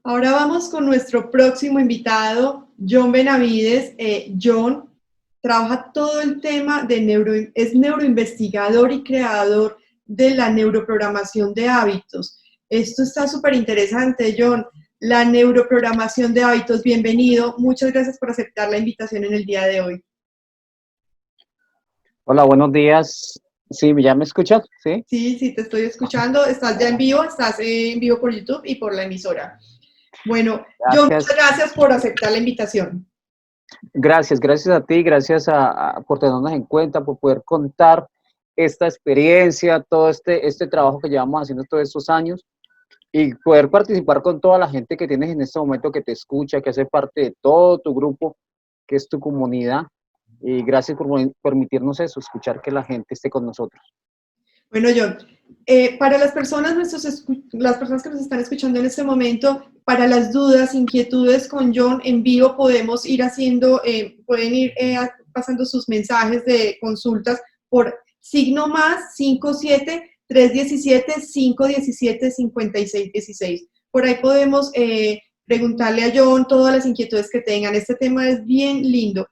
Ahora vamos con nuestro próximo invitado, John Benavides. John trabaja todo el tema de es neuroinvestigador y creador de la neuroprogramación de hábitos. Esto está súper interesante, John. La neuroprogramación de hábitos, bienvenido. Muchas gracias por aceptar la invitación en el día de hoy. Hola, buenos días. Sí, ¿ya me escuchas? Sí. Sí, sí, te estoy escuchando. Estás ya en vivo, estás en vivo por YouTube y por la emisora. Bueno, John, muchas Gracias. gracias por aceptar la invitación. Gracias a ti, gracias por tenernos en cuenta, por poder contar esta experiencia, todo este trabajo que llevamos haciendo todos estos años y poder participar con toda la gente que tienes en este momento que te escucha, que hace parte de todo tu grupo, que es tu comunidad. Y gracias por permitirnos eso, escuchar que la gente esté con nosotros. Bueno, John, para las personas, las personas que nos están escuchando en este momento, para las dudas, inquietudes con John en vivo, podemos ir haciendo, pueden ir pasando sus mensajes de consultas por signo más 57 317 517 5616. Por ahí podemos preguntarle a John todas las inquietudes que tengan. Este tema es bien lindo.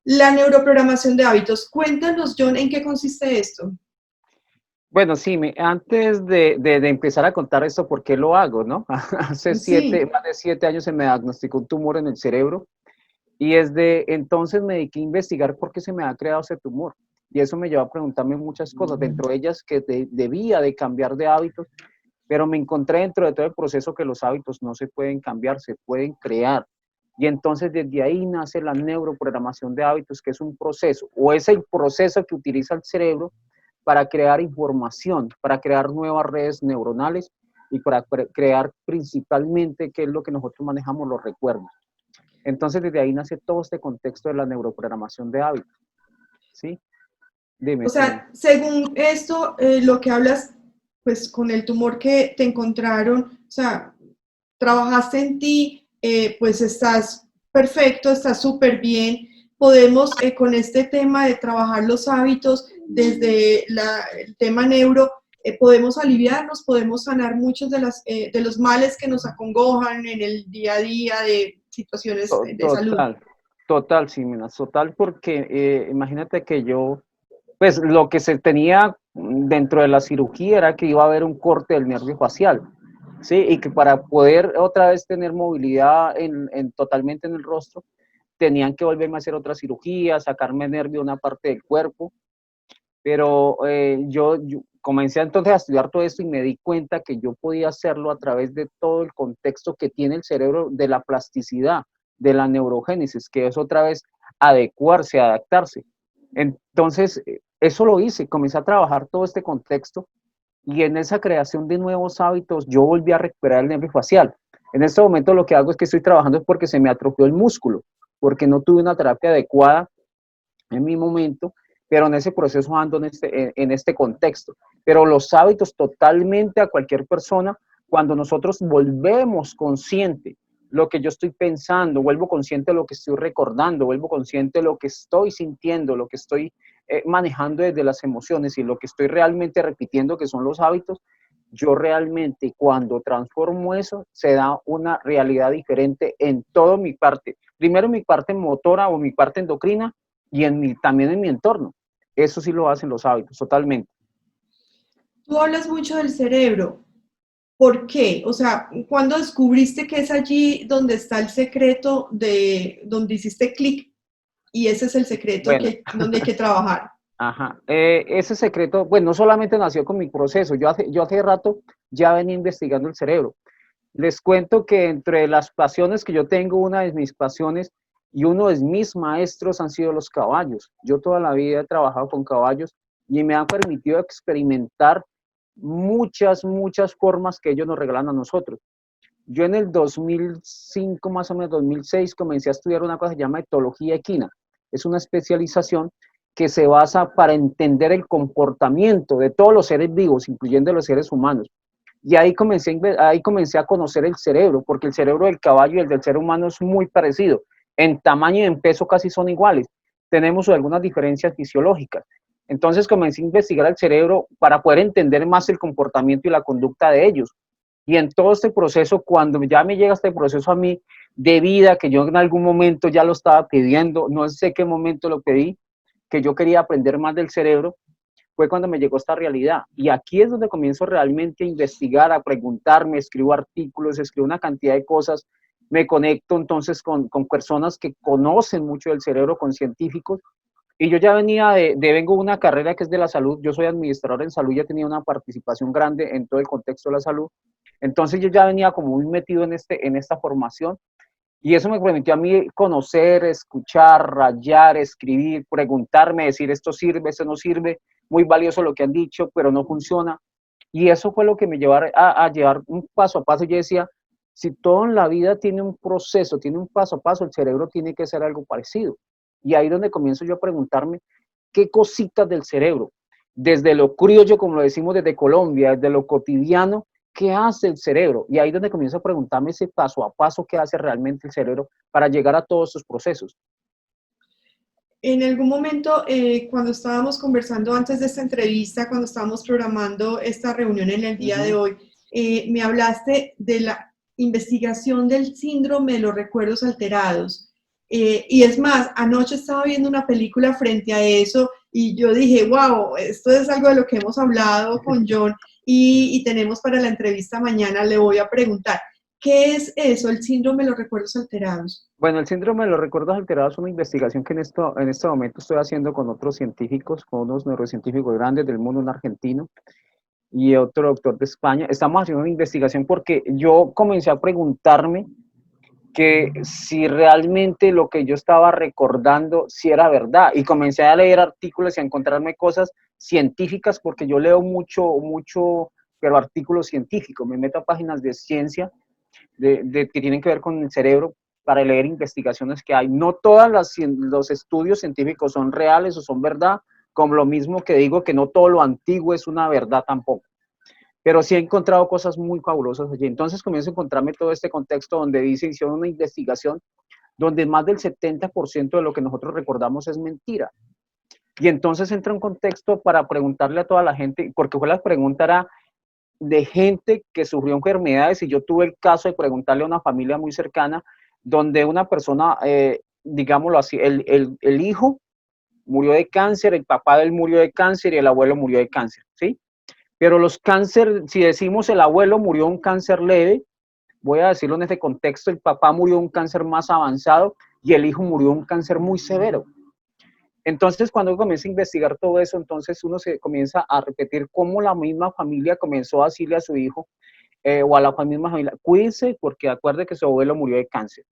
La neuroprogramación de hábitos. Cuéntanos, John, ¿en qué consiste esto? Bueno, sí, antes de empezar a contar esto, ¿por qué lo hago, no? Hace Sí. más de 7 años se me diagnosticó un tumor en el cerebro y desde entonces me dediqué a investigar por qué se me ha creado ese tumor. Y eso me llevó a preguntarme muchas cosas, dentro de ellas que debía de cambiar de hábitos, pero me encontré dentro de todo el proceso que los hábitos no se pueden cambiar, se pueden crear. Y entonces desde ahí nace la neuroprogramación de hábitos, que es un proceso, o es el proceso que utiliza el cerebro para crear información, para crear nuevas redes neuronales y para crear principalmente, qué es lo que nosotros manejamos, los recuerdos. Entonces, desde ahí nace todo este contexto de la neuroprogramación de hábitos. ¿Sí? O Dime, sí. sea, según esto, lo que hablas, pues con el tumor que te encontraron, o sea, trabajaste en ti, pues estás perfecto, estás súper bien. Podemos, con este tema de trabajar los hábitos desde el tema neuro, podemos aliviarnos, podemos sanar muchos de los males que nos acongojan en el día a día de situaciones de salud. Total, total, sí, mira, total, porque imagínate que yo, pues lo que se tenía dentro de la cirugía era que iba a haber un corte del nervio facial, ¿sí? Y que para poder otra vez tener movilidad totalmente en el rostro, tenían que volverme a hacer otra cirugía, sacarme nervio de una parte del cuerpo, pero yo comencé entonces a estudiar todo esto y me di cuenta que yo podía hacerlo a través de todo el contexto que tiene el cerebro, de la plasticidad, de la neurogénesis, que es otra vez adecuarse, adaptarse. Entonces, eso lo hice, comencé a trabajar todo este contexto y en esa creación de nuevos hábitos yo volví a recuperar el nervio facial. En este momento lo que hago es que estoy trabajando es porque se me atrofió el músculo, porque no tuve una terapia adecuada en mi momento, pero en ese proceso ando en este contexto. Pero los hábitos totalmente a cualquier persona, cuando nosotros volvemos consciente lo que yo estoy pensando, vuelvo consciente de lo que estoy recordando, vuelvo consciente de lo que estoy sintiendo, lo que estoy manejando desde las emociones y lo que estoy realmente repitiendo, que son los hábitos, yo realmente cuando transformo eso, se da una realidad diferente en toda mi parte. Primero mi parte motora o mi parte endocrina, y también en mi entorno. Eso sí lo hacen los hábitos, totalmente. Tú hablas mucho del cerebro. ¿Por qué? O sea, ¿cuándo descubriste que es allí donde está el secreto de donde hiciste clic y ese es el secreto Bueno, donde hay que trabajar? ajá. Ese secreto, bueno, no solamente nació con mi proceso, yo hace rato ya venía investigando el cerebro. Les cuento que entre las pasiones que yo tengo, una de mis pasiones y uno de mis maestros han sido los caballos. Yo toda la vida he trabajado con caballos y me han permitido experimentar muchas formas que ellos nos regalan a nosotros. Yo en el 2005, más o menos 2006, comencé a estudiar una cosa que se llama etología equina. Es una especialización que se basa para entender el comportamiento de todos los seres vivos, incluyendo los seres humanos. Y ahí comencé a conocer el cerebro, porque el cerebro del caballo y el del ser humano es muy parecido. En tamaño y en peso casi son iguales. Tenemos algunas diferencias fisiológicas. Entonces comencé a investigar el cerebro para poder entender más el comportamiento y la conducta de ellos. Y en todo este proceso, cuando ya me llega este proceso a mí de vida, que yo en algún momento ya lo estaba pidiendo, no sé qué momento lo pedí, que yo quería aprender más del cerebro, fue cuando me llegó esta realidad. Y aquí es donde comienzo realmente a investigar, a preguntarme, escribo artículos, escribo una cantidad de cosas, me conecto entonces con personas que conocen mucho del cerebro, con científicos, y yo ya venía vengo de una carrera que es de la salud, yo soy administrador en salud, ya tenía una participación grande en todo el contexto de la salud, entonces yo ya venía como muy metido en esta formación, y eso me permitió a mí conocer, escuchar, rayar, escribir, preguntarme, decir esto sirve, esto no sirve, muy valioso lo que han dicho, pero no funciona. Y eso fue lo que me llevó a llevar un paso a paso. Yo decía, si todo en la vida tiene un proceso, tiene un paso a paso, el cerebro tiene que ser algo parecido. Y ahí es donde comienzo yo a preguntarme qué cositas del cerebro, desde lo criollo, como lo decimos desde Colombia, desde lo cotidiano, ¿qué hace el cerebro? Y ahí es donde comienzo a preguntarme ese paso a paso qué hace realmente el cerebro para llegar a todos esos procesos. En algún momento, cuando estábamos conversando antes de esta entrevista, cuando estábamos programando esta reunión en el día de hoy, me hablaste de la investigación del síndrome de los recuerdos alterados. Y es más, anoche estaba viendo una película frente a eso y yo dije, wow, esto es algo de lo que hemos hablado con John y tenemos para la entrevista mañana. Le voy a preguntar, ¿qué es eso, el síndrome de los recuerdos alterados? Bueno, el síndrome de los recuerdos alterados es una investigación que en este momento estoy haciendo con otros científicos, con unos neurocientíficos grandes del mundo, un argentino y otro doctor de España. Estamos haciendo una investigación porque yo comencé a preguntarme que si realmente lo que yo estaba recordando si era verdad, y comencé a leer artículos y a encontrarme cosas científicas porque yo leo mucho, pero artículos científicos, me meto a páginas de ciencia que tienen que ver con el cerebro para leer investigaciones que hay. No todos los estudios científicos son reales o son verdad, como lo mismo que digo que no todo lo antiguo es una verdad tampoco. Pero sí he encontrado cosas muy fabulosas allí. Entonces comienzo a encontrarme todo este contexto donde dice, hicieron una investigación donde más del 70% de lo que nosotros recordamos es mentira. Y entonces entra un contexto para preguntarle a toda la gente, porque fue la pregunta era de gente que sufrió enfermedades y yo tuve el caso de preguntarle a una familia muy cercana donde una persona, digámoslo así, el hijo murió de cáncer, el papá de él murió de cáncer y el abuelo murió de cáncer, ¿sí? Pero los cánceres, si decimos el abuelo murió de un cáncer leve, voy a decirlo en este contexto, el papá murió de un cáncer más avanzado y el hijo murió de un cáncer muy severo. Entonces, cuando comienza a investigar todo eso, entonces uno se comienza a repetir cómo la misma familia comenzó a decirle a su hijo o a la misma familia, cuídese porque acuerde que su abuelo murió de cáncer.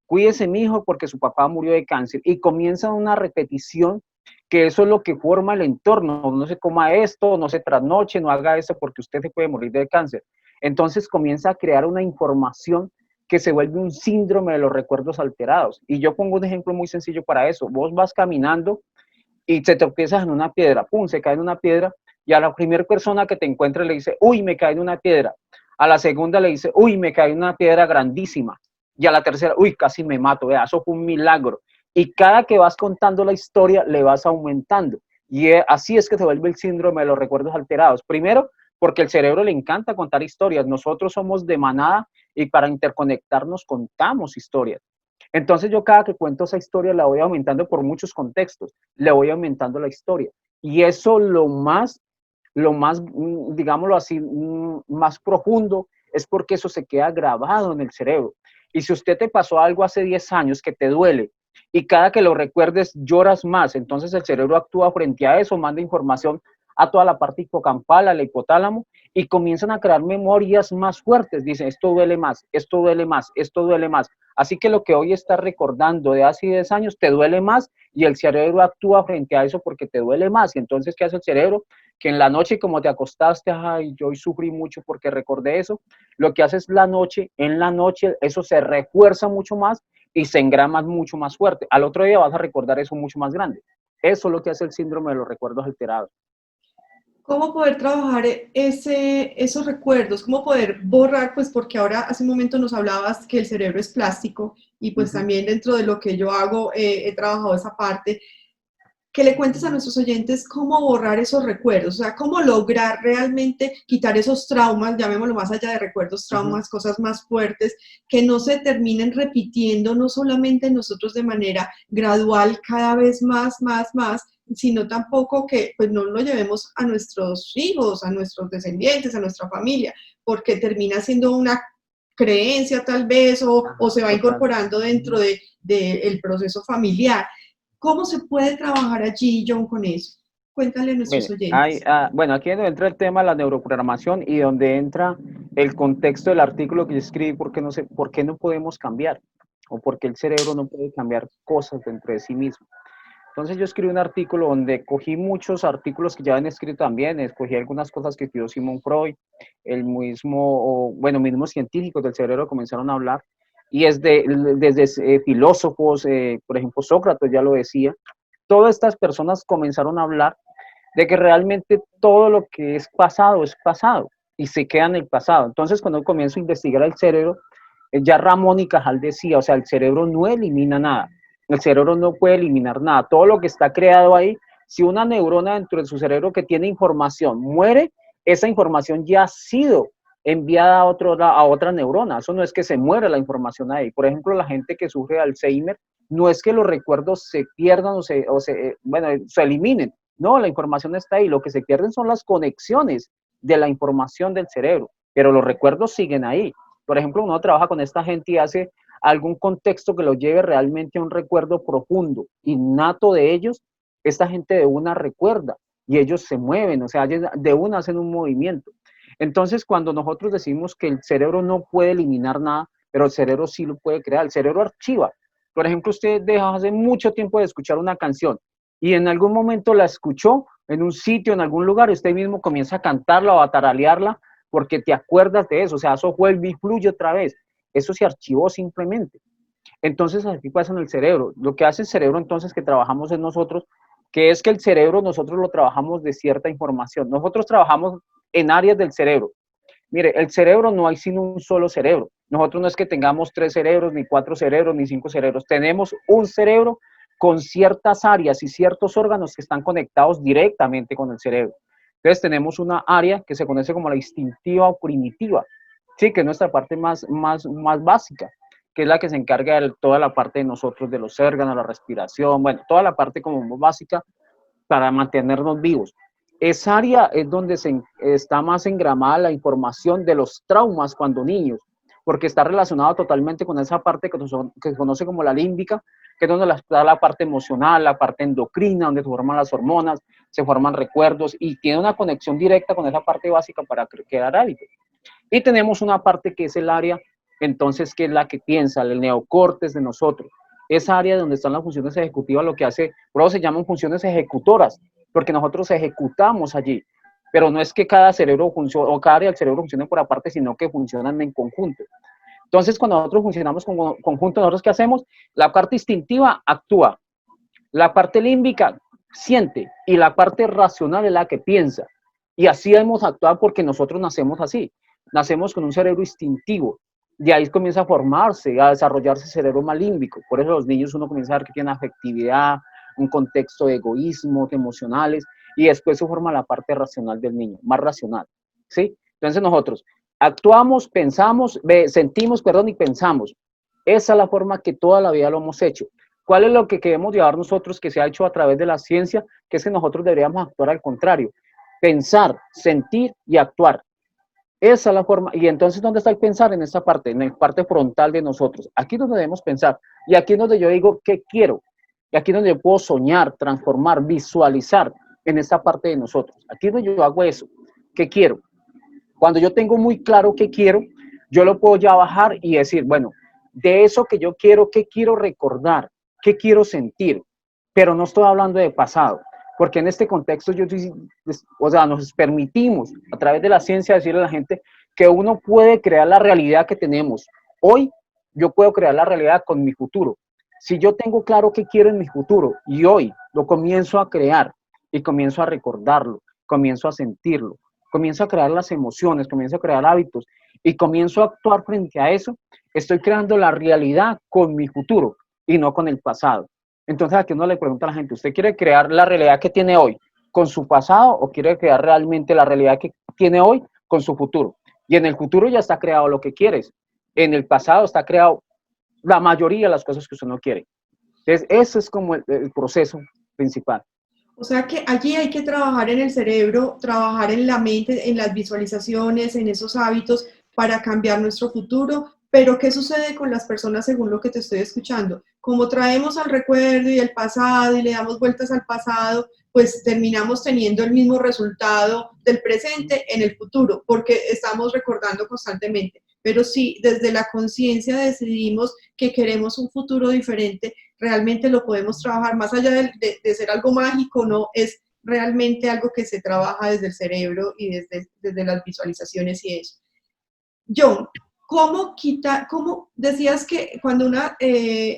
Cuídese, mi hijo, porque su papá murió de cáncer. Y comienza una repetición que eso es lo que forma el entorno. No se coma esto, no se trasnoche, no haga eso porque usted se puede morir de cáncer. Entonces comienza a crear una información que se vuelve un síndrome de los recuerdos alterados. Y yo pongo un ejemplo muy sencillo para eso. Vos vas caminando y te tropiezas en una piedra, pum, se cae en una piedra y a la primera persona que te encuentre le dice, uy, me caí en una piedra. A la segunda le dice, uy, me caí en una piedra grandísima. Y a la tercera, uy, casi me mato, vea, eso fue un milagro. Y cada que vas contando la historia, le vas aumentando. Y así es que se vuelve el síndrome de los recuerdos alterados. Primero, porque el cerebro le encanta contar historias. Nosotros somos de manada y para interconectarnos contamos historias. Entonces yo cada que cuento esa historia la voy aumentando por muchos contextos, le voy aumentando la historia. Y eso lo más, digámoslo así, más profundo es porque eso se queda grabado en el cerebro. Y si usted te pasó algo hace 10 años que te duele y cada que lo recuerdes lloras más, entonces el cerebro actúa frente a eso, manda información a toda la parte hipocampal, al hipotálamo, y comienzan a crear memorias más fuertes. Dicen, esto duele más, esto duele más, esto duele más. Así que lo que hoy estás recordando de hace 10 años te duele más y el cerebro actúa frente a eso porque te duele más. Y entonces, ¿qué hace el cerebro? Que en la noche, como te acostaste, ay, yo hoy sufrí mucho porque recordé eso, lo que hace es en la noche, eso se refuerza mucho más y se engrama mucho más fuerte. Al otro día vas a recordar eso mucho más grande. Eso es lo que hace el síndrome de los recuerdos alterados. ¿Cómo poder trabajar esos recuerdos? ¿Cómo poder borrar? Pues porque ahora hace un momento nos hablabas que el cerebro es plástico y pues también dentro de lo que yo hago he trabajado esa parte. que le cuentes a nuestros oyentes cómo borrar esos recuerdos, o sea, cómo lograr realmente quitar esos traumas, llamémoslo más allá de recuerdos, traumas, cosas más fuertes, que no se terminen repitiendo, no solamente nosotros de manera gradual, cada vez más, sino tampoco que pues no lo llevemos a nuestros hijos, a nuestros descendientes, a nuestra familia, porque termina siendo una creencia tal vez o se va incorporando dentro del proceso familiar. ¿Cómo se puede trabajar allí, John, con eso? Cuéntale a nuestros Mire, hay, oyentes. bueno, aquí es donde entra el tema de la neuroprogramación y donde entra el contexto del artículo que yo escribí, por qué no podemos cambiar o por qué el cerebro no puede cambiar cosas dentro de sí mismo. Entonces yo escribí un artículo donde cogí muchos artículos que ya han escrito también, escogí algunas cosas que escribió Sigmund Freud, el mismo, bueno, mismos científicos del cerebro comenzaron a hablar, y es desde filósofos, por ejemplo, Sócrates ya lo decía, todas estas personas comenzaron a hablar de que realmente todo lo que es pasado y se queda en el pasado. Entonces, cuando comienzo a investigar el cerebro, ya Ramón y Cajal decía, o sea, el cerebro no elimina nada, el cerebro no puede eliminar nada, todo lo que está creado ahí, si una neurona dentro de su cerebro que tiene información muere, esa información ya ha sido enviada a otra neurona, eso no es que se muera la información ahí. Por ejemplo, la gente que sufre de Alzheimer, no es que los recuerdos se pierdan bueno, se eliminen, no, la información está ahí, lo que se pierden son las conexiones de la información del cerebro, pero los recuerdos siguen ahí. Por ejemplo, uno trabaja con esta gente y hace algún contexto que lo lleve realmente a un recuerdo profundo, innato de ellos, esta gente de una recuerda y ellos se mueven, o sea, de una hacen un movimiento. Entonces, cuando nosotros decimos que el cerebro no puede eliminar nada, pero el cerebro sí lo puede crear, el cerebro archiva. Por ejemplo, usted deja hace mucho tiempo de escuchar una canción y en algún momento la escuchó en un sitio, en algún lugar, y usted mismo comienza a cantarla o a taralearla porque te acuerdas de eso, o sea, eso vuelve y fluye otra vez. Eso se archivó simplemente. Entonces, así pasa en el cerebro. Lo que hace el cerebro entonces que trabajamos en nosotros, que es que el cerebro nosotros lo trabajamos de cierta información. Nosotros trabajamos en áreas del cerebro. Mire, el cerebro no hay sino un solo cerebro. Nosotros no es que tengamos 3 cerebros, ni 4 cerebros, ni 5 cerebros. Tenemos un cerebro con ciertas áreas y ciertos órganos que están conectados directamente con el cerebro. Entonces tenemos una área que se conoce como la instintiva o primitiva, sí, que es nuestra parte más básica, que es la que se encarga de toda la parte de nosotros, de los órganos, la respiración, bueno, toda la parte como más básica para mantenernos vivos. Esa área es donde está más engramada la información de los traumas cuando niños, porque está relacionado totalmente con esa parte que se conoce como la límbica, que es donde está la parte emocional, la parte endocrina, donde se forman las hormonas, se forman recuerdos y tiene una conexión directa con esa parte básica para crear hábitos. Y tenemos una parte que es el área, entonces, que es la que piensa, el neocórtex de nosotros. Esa área donde están las funciones ejecutivas, lo que hace, por eso se llaman funciones ejecutoras, porque nosotros ejecutamos allí. Pero no es que cada cerebro funcione, o cada área del cerebro funcione por aparte, sino que funcionan en conjunto. Entonces, cuando nosotros funcionamos con conjunto, ¿nosotros qué hacemos? La parte instintiva actúa, la parte límbica siente y la parte racional es la que piensa. Y así hemos actuado porque nosotros nacemos así. Nacemos con un cerebro instintivo. De ahí comienza a formarse, a desarrollarse el cerebro más límbico. Por eso los niños uno comienza a ver que tienen afectividad, un contexto de egoísmo, de emocionales, y después se forma la parte racional del niño, más racional. ¿Sí? Entonces nosotros actuamos, pensamos, sentimos, perdón, y pensamos. Esa es la forma que toda la vida lo hemos hecho. ¿Cuál es lo que queremos llevar nosotros que se ha hecho a través de la ciencia? Que es que nosotros deberíamos actuar al contrario. Pensar, sentir y actuar. Esa es la forma. Y entonces, ¿dónde está el pensar? En esta parte, en la parte frontal de nosotros. Aquí es donde debemos pensar. Y aquí es donde yo digo, ¿qué quiero? Y aquí es donde yo puedo soñar, transformar, visualizar en esta parte de nosotros. Aquí es donde yo hago eso. ¿Qué quiero? Cuando yo tengo muy claro qué quiero, yo lo puedo ya bajar y decir, bueno, de eso que yo quiero, ¿qué quiero recordar? ¿Qué quiero sentir? Pero no estoy hablando de pasado, porque en este contexto o sea, nos permitimos a través de la ciencia decirle a la gente que uno puede crear la realidad que tenemos. Hoy yo puedo crear la realidad con mi futuro. Si yo tengo claro qué quiero en mi futuro y hoy lo comienzo a crear y comienzo a recordarlo, comienzo a sentirlo, comienzo a crear las emociones, comienzo a crear hábitos y comienzo a actuar frente a eso, estoy creando la realidad con mi futuro y no con el pasado. Entonces aquí uno le pregunta a la gente, ¿usted quiere crear la realidad que tiene hoy con su pasado o quiere crear realmente la realidad que tiene hoy con su futuro? Y en el futuro ya está creado lo que quieres. En el pasado está creado la mayoría de las cosas que usted no quiere. Entonces, ese es como el proceso principal. O sea que allí hay que trabajar en el cerebro, trabajar en la mente, en las visualizaciones, en esos hábitos para cambiar nuestro futuro. Pero ¿qué sucede con las personas según lo que te estoy escuchando? Como traemos al recuerdo y el pasado y le damos vueltas al pasado, pues terminamos teniendo el mismo resultado del presente en el futuro, porque estamos recordando constantemente. Pero si desde la conciencia decidimos que queremos un futuro diferente, realmente lo podemos trabajar más allá de ser algo mágico, no, es realmente algo que se trabaja desde el cerebro y desde las visualizaciones y eso. John, cómo decías que cuando una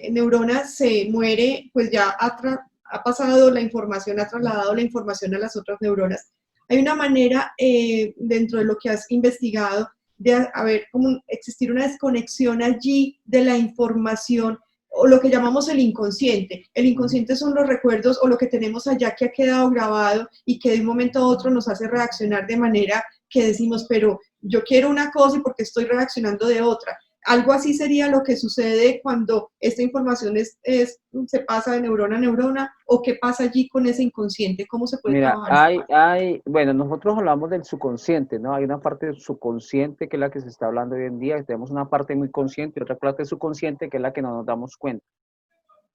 neurona se muere, pues ya ha pasado la información, ha trasladado la información a las otras neuronas? Hay una manera dentro de lo que has investigado de haber como existir una desconexión allí de la información o lo que llamamos el inconsciente. El inconsciente son los recuerdos o lo que tenemos allá que ha quedado grabado y que de un momento a otro nos hace reaccionar de manera que decimos, pero yo quiero una cosa y porque estoy reaccionando de otra. Algo así sería lo que sucede cuando esta información se pasa de neurona a neurona, o qué pasa allí con ese inconsciente, cómo se puede Mira, trabajar esa parte. bueno, nosotros hablamos del subconsciente, ¿no? Hay una parte del subconsciente que es la que se está hablando hoy en día, tenemos una parte muy consciente y otra parte subconsciente que es la que no nos damos cuenta.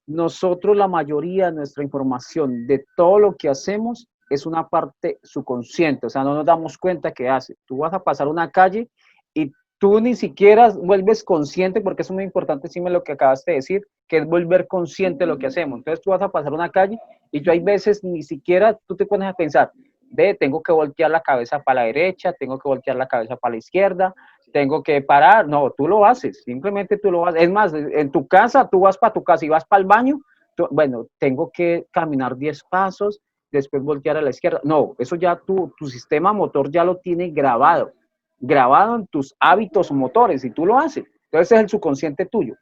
Nosotros, la mayoría de nuestra información de todo lo que hacemos es una parte subconsciente, o sea, no nos damos cuenta que hace. Tú vas a pasar una calle y tú ni siquiera vuelves consciente, porque es muy importante, sí, lo que acabaste de decir, que es volver consciente de lo que hacemos. Entonces tú vas a pasar una calle y tú hay veces ni siquiera tú te pones a pensar, tengo que voltear la cabeza para la derecha, tengo que voltear la cabeza para la izquierda, tengo que parar. No, tú lo haces, simplemente tú lo haces. Es más, en tu casa, tú vas para tu casa y vas para el baño, bueno, tengo que caminar 10 pasos, después voltear a la izquierda. No, eso ya tu sistema motor ya lo tiene grabado en tus hábitos motores y tú lo haces. Entonces es el subconsciente tuyo.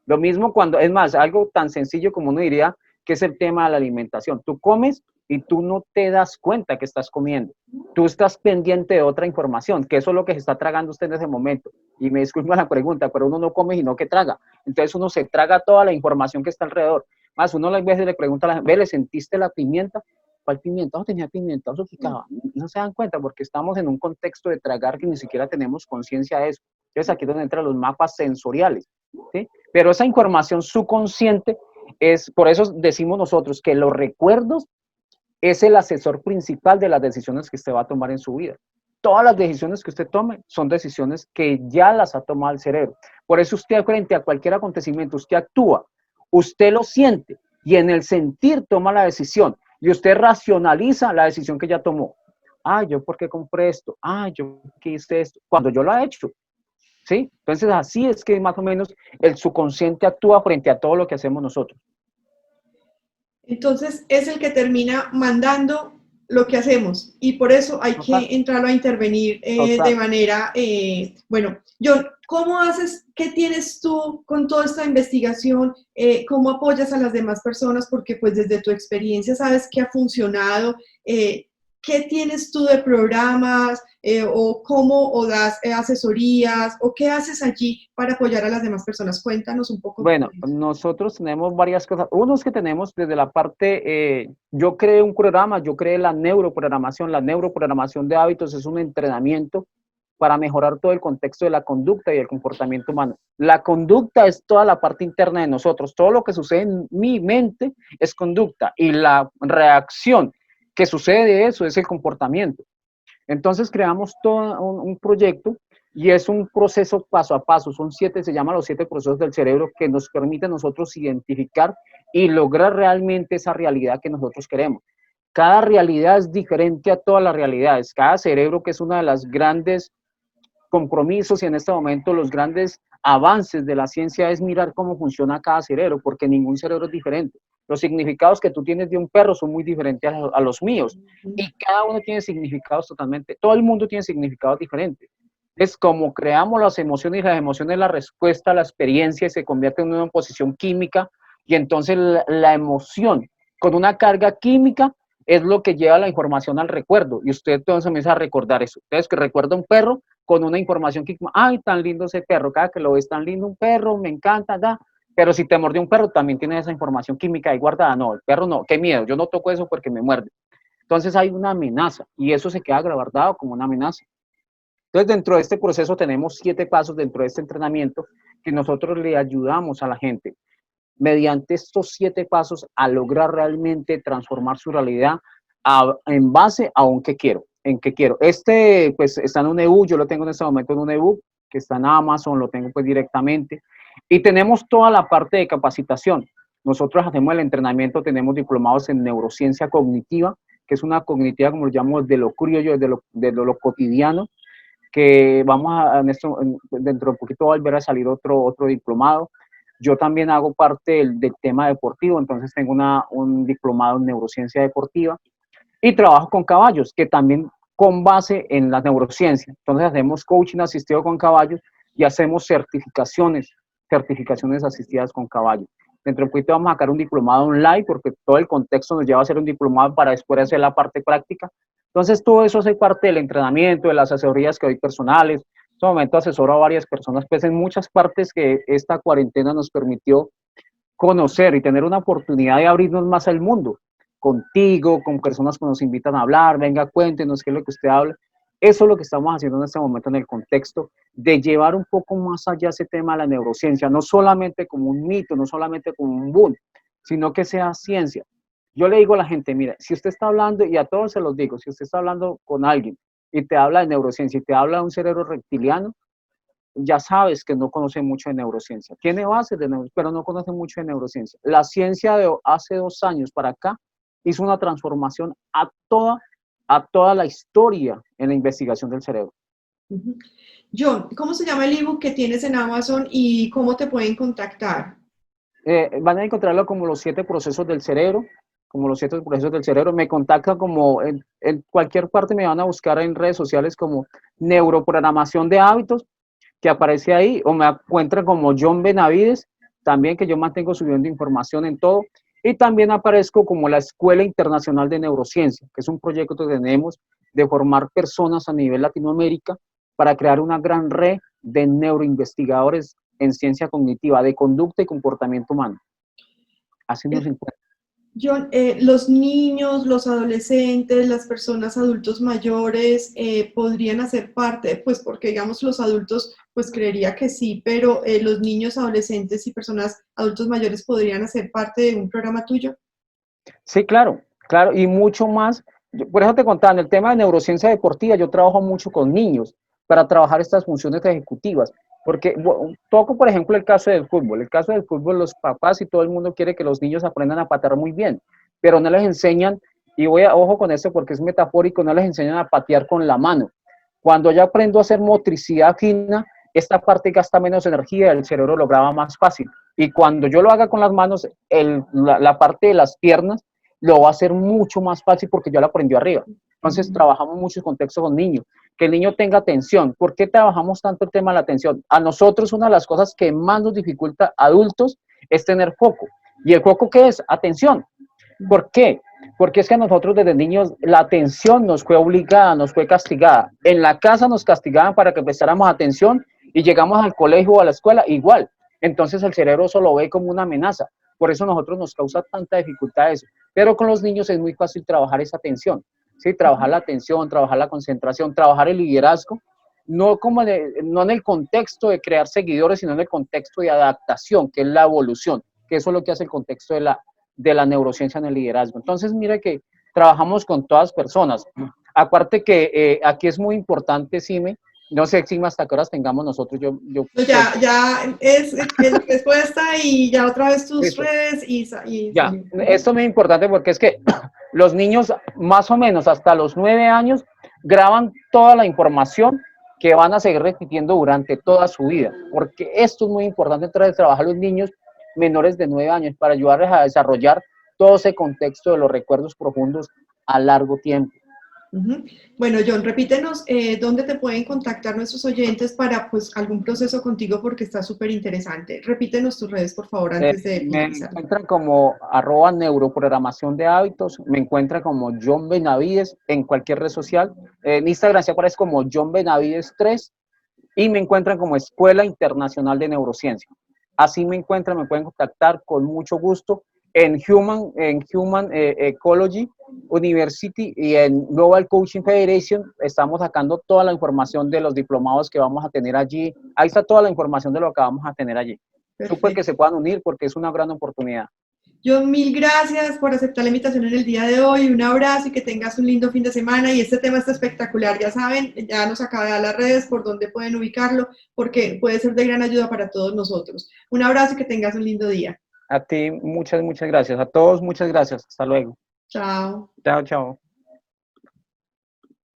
Lo mismo cuando, es más, algo tan sencillo como uno diría que es el tema de la alimentación. Tú comes y tú no te das cuenta que estás comiendo. Tú estás pendiente de otra información, que eso es lo que se está tragando usted en ese momento. Y me disculpa la pregunta, pero uno no come sino que traga. Entonces uno se traga toda la información que está alrededor. Más uno a veces le pregunta a la gente, ¿ve, le sentiste la pimienta? ¿Cuál pimienta? No tenía pimienta, eso picaba. No se dan cuenta porque estamos en un contexto de tragar que ni siquiera tenemos conciencia de eso. Entonces aquí es donde entran los mapas sensoriales, ¿sí? Pero esa información subconsciente es, por eso decimos nosotros que los recuerdos es el asesor principal de las decisiones que usted va a tomar en su vida. Todas las decisiones que usted tome son decisiones que ya las ha tomado el cerebro. Por eso usted frente a cualquier acontecimiento, usted actúa, usted lo siente y en el sentir toma la decisión y usted racionaliza la decisión que ya tomó. ¿Yo por qué compré esto? ¿Yo por qué hice esto? Cuando yo lo he hecho. ¿Sí? Entonces así es que más o menos el subconsciente actúa frente a todo lo que hacemos nosotros. Entonces es el que termina mandando lo que hacemos y por eso hay que entrarlo a intervenir de manera, bueno, John, ¿cómo haces, qué tienes tú con toda esta investigación? ¿Cómo apoyas a las demás personas? Porque pues desde tu experiencia sabes que ha funcionado. ¿Qué tienes tú de programas o cómo o das asesorías o qué haces allí para apoyar a las demás personas? Cuéntanos un poco. Bueno, nosotros tenemos varias cosas. Uno es que tenemos desde la parte, yo creé un programa, yo creé la neuroprogramación. La neuroprogramación de hábitos es un entrenamiento para mejorar todo el contexto de la conducta y el comportamiento humano. La conducta es toda la parte interna de nosotros. Todo lo que sucede en mi mente es conducta y la reacción que sucede de eso es el comportamiento. Entonces creamos todo un proyecto y es un proceso paso a paso. Son 7, se llaman los 7 procesos del cerebro que nos permiten nosotros identificar y lograr realmente esa realidad que nosotros queremos. Cada realidad es diferente a todas las realidades. Cada cerebro, que es una de las grandes compromisos y en este momento los grandes avances de la ciencia es mirar cómo funciona cada cerebro, porque ningún cerebro es diferente. Los significados que tú tienes de un perro son muy diferentes a los míos y cada uno tiene significados totalmente, todo el mundo tiene significados diferentes. Es como creamos las emociones y las emociones la respuesta a la experiencia y se convierte en una posición química y entonces la emoción con una carga química es lo que lleva la información al recuerdo, y usted entonces comienza a recordar eso. Entonces, que recuerda un perro con una información que, ay, tan lindo ese perro, cada que lo ves tan lindo un perro, me encanta, da. Pero si te mordió un perro, también tiene esa información química ahí guardada. No, el perro no, qué miedo, yo no toco eso porque me muerde. Entonces hay una amenaza y eso se queda guardado como una amenaza. Entonces, dentro de este proceso tenemos 7 pasos dentro de este entrenamiento que nosotros le ayudamos a la gente mediante estos 7 pasos a lograr realmente transformar su realidad en base a un qué quiero, en qué quiero. Este, pues, está en un ebook, yo lo tengo en este momento en un ebook, que está en Amazon, lo tengo pues directamente, y tenemos toda la parte de capacitación. Nosotros hacemos el entrenamiento, tenemos diplomados en neurociencia cognitiva, que es una cognitiva, como lo llamamos, de lo criollo, de lo cotidiano, que vamos dentro de un poquito va a volver a salir otro diplomado. Yo también hago parte del tema deportivo, entonces tengo un diplomado en neurociencia deportiva y trabajo con caballos, que también con base en la neurociencia. Entonces hacemos coaching asistido con caballos y hacemos certificaciones asistidas con caballos. Dentro de un poquito vamos a sacar un diplomado online porque todo el contexto nos lleva a hacer un diplomado para después hacer la parte práctica. Entonces todo eso hace parte del entrenamiento, de las asesorías que doy personales. En este momento asesoro a varias personas, pues en muchas partes que esta cuarentena nos permitió conocer y tener una oportunidad de abrirnos más al mundo, contigo, con personas que nos invitan a hablar, venga, cuéntenos qué es lo que usted habla. Eso es lo que estamos haciendo en este momento en el contexto de llevar un poco más allá ese tema de la neurociencia, no solamente como un mito, no solamente como un boom, sino que sea ciencia. Yo le digo a la gente, mira, si usted está hablando, y a todos se los digo, si usted está hablando con alguien y te habla de neurociencia y te habla de un cerebro reptiliano, ya sabes que no conoce mucho de neurociencia. Tiene bases de neurociencia, pero no conoce mucho de neurociencia. La ciencia de hace 2 años para acá hizo una transformación a toda la historia en la investigación del cerebro. John, ¿cómo se llama el ebook que tienes en Amazon y cómo te pueden contactar? Van a encontrarlo como los 7 procesos del cerebro, como los 7 procesos del cerebro. Me contactan como en cualquier parte, me van a buscar en redes sociales como neuroprogramación de hábitos, que aparece ahí, o me encuentran como John Benavides, también, que yo mantengo subiendo información en todo, y también aparezco como la Escuela Internacional de Neurociencia, que es un proyecto que tenemos de formar personas a nivel Latinoamérica para crear una gran red de neuroinvestigadores en ciencia cognitiva, de conducta y comportamiento humano. Así nos encuentran. John, los niños, los adolescentes, las personas adultos mayores podrían hacer parte, pues porque digamos los adultos, pues creería que sí, pero los niños, adolescentes y personas adultos mayores podrían hacer parte de un programa tuyo. Sí, claro, claro, y mucho más. Por eso te contaba, en el tema de neurociencia deportiva, yo trabajo mucho con niños para trabajar estas funciones ejecutivas, porque toco, por ejemplo, el caso del fútbol. El caso del fútbol, los papás y todo el mundo quiere que los niños aprendan a patear muy bien, pero no les enseñan, y ojo con esto porque es metafórico, no les enseñan a patear con la mano. Cuando yo aprendo a hacer motricidad fina, esta parte gasta menos energía, el cerebro lo graba más fácil. Y cuando yo lo haga con las manos, la parte de las piernas lo va a hacer mucho más fácil porque ya lo aprendió arriba. Entonces trabajamos mucho en contexto con niños, que el niño tenga atención. ¿Por qué trabajamos tanto el tema de la atención? A nosotros una de las cosas que más nos dificulta adultos es tener foco. ¿Y el foco qué es? Atención. ¿Por qué? Porque es que a nosotros desde niños la atención nos fue obligada, nos fue castigada. En la casa nos castigaban para que prestáramos atención y llegamos al colegio o a la escuela igual. Entonces el cerebro solo ve como una amenaza. Por eso a nosotros nos causa tanta dificultad eso. Pero con los niños es muy fácil trabajar esa atención. ¿Sí? Trabajar la atención, trabajar la concentración, trabajar el liderazgo. No en el contexto de crear seguidores, sino en el contexto de adaptación, que es la evolución, que eso es lo que hace el contexto de la neurociencia en el liderazgo. Entonces, mira que trabajamos con todas personas. Aparte que aquí es muy importante, Sime, no sé, Sime, hasta qué horas tengamos nosotros. Pues ya es respuesta y ya otra vez tus Listo. redes Ya, esto es muy importante porque es que los niños más o menos hasta los 9 años graban toda la información que van a seguir repitiendo durante toda su vida, porque esto es muy importante trabajar a los niños menores de 9 años para ayudarles a desarrollar todo ese contexto de los recuerdos profundos a largo tiempo. Ujú. Bueno, John, repítenos dónde te pueden contactar nuestros oyentes para pues algún proceso contigo porque está súper interesante. Repítenos tus redes, por favor, antes de Me finalizar. encuentran como @neuroprogramación de hábitos, me encuentran como John Benavides en cualquier red social. En Instagram se aparece como John Benavides 3 y me encuentran como Escuela Internacional de Neurociencia. Así me encuentran, me pueden contactar con mucho gusto en Human Ecology University y en Global Coaching Federation. Estamos sacando toda la información de los diplomados que vamos a tener allí. Ahí está toda la información de lo que vamos a tener allí. Súper que Perfecto. se puedan unir porque es una gran oportunidad. John, mil gracias por aceptar la invitación en el día de hoy. Un abrazo y que tengas un lindo fin de semana. Y este tema está espectacular, ya saben, ya nos acaba de dar las redes por donde pueden ubicarlo, porque puede ser de gran ayuda para todos nosotros. Un abrazo y que tengas un lindo día. A ti, muchas, muchas gracias. A todos, muchas gracias. Hasta luego. Chao. Chao, chao.